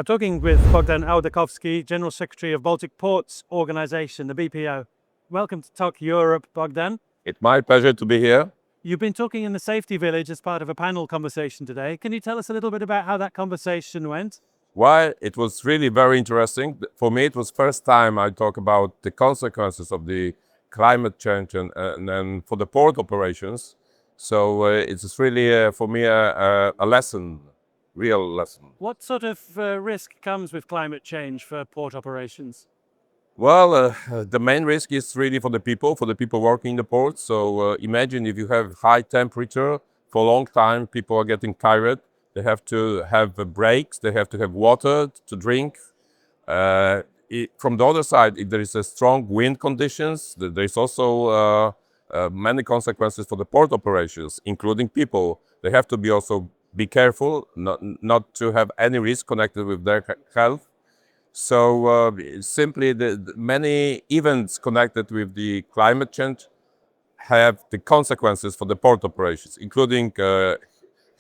I'm talking with Bogdan Oldakowski, General Secretary of Baltic Ports Organization, the BPO. Welcome to TOC Europe, Bogdan. It's my pleasure to be here. You've been talking in the Safety Village as part of a panel conversation today. Can you tell us a little bit about how that conversation went? Well, it was really very interesting. For me, it was first time I talk about the consequences of the climate change and for the port operations. So it's really, for me, a lesson, real lesson. What sort of risk comes with climate change for port operations? Well, the main risk is really for the people working in the port. So imagine if you have high temperature for a long time, people are getting tired. They have to have breaks, they have to have water to drink. From the other side, if there is a strong wind conditions, there is also many consequences for the port operations, including people. They have to be also be careful not to have any risk connected with their health. So simply the many events connected with the climate change have the consequences for the port operations, including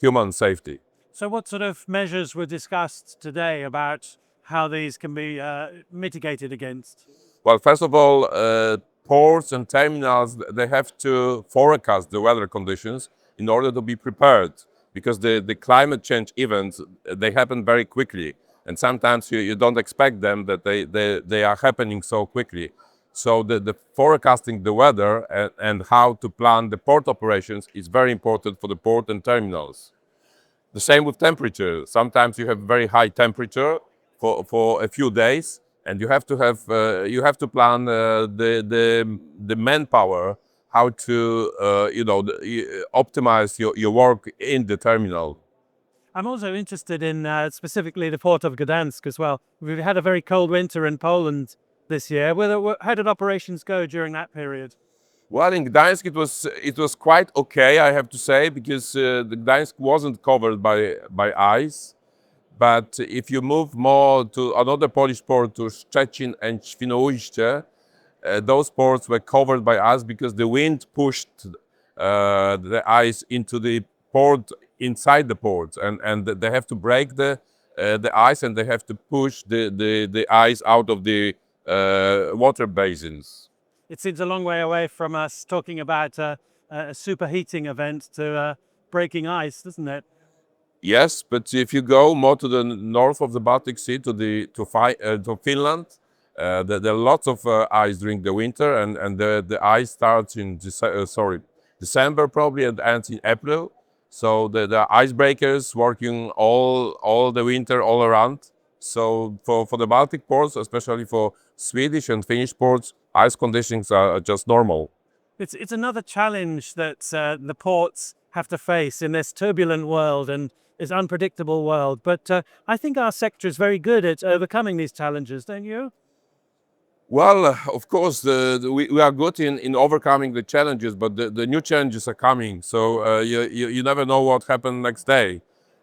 human safety. So what sort of measures were discussed today about how these can be mitigated against? Well, first of all, ports and terminals, they have to forecast the weather conditions in order to be prepared, because the climate change events, they happen very quickly. And sometimes you don't expect them, that they are happening so quickly. So the forecasting the weather and how to plan the port operations is very important for the port and terminals. The same with temperature. Sometimes you have very high temperature for a few days, and you have to plan the manpower, how to optimize your work in the terminal. I'm also interested in specifically the port of Gdansk as well. We've had a very cold winter in Poland this year. How did operations go during that period? Well, in Gdańsk it was quite okay, I have to say, because the Gdańsk wasn't covered by ice. But if you move more to another Polish port, to Szczecin and Świnoujście, those ports were covered by ice because the wind pushed the ice into the port, inside the port, and they have to break the ice, and they have to push the ice out of the water basins. It seems a long way away from us talking about a superheating event to breaking ice, doesn't it? Yes, but if you go more to the north of the Baltic Sea, to Finland, there are lots of ice during the winter, and the ice starts in December probably and ends in April. So the icebreakers working all the winter all around. So for the Baltic ports, especially for Swedish and Finnish ports, ice conditions are just normal. It's another challenge that the ports have to face in this turbulent world and this unpredictable world. But I think our sector is very good at overcoming these challenges, don't you? Well, of course, we are good in overcoming the challenges, but the new challenges are coming. So you never know what happens next day.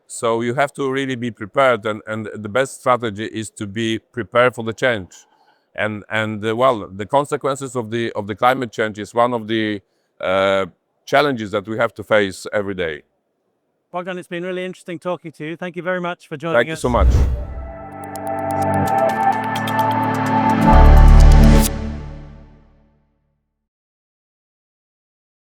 So you have to really be prepared, and the best strategy is to be prepared for the change. Well, the consequences of the climate change is one of the challenges that we have to face every day. Bogdan, it's been really interesting talking to you. Thank you very much for joining us. Thank you so much.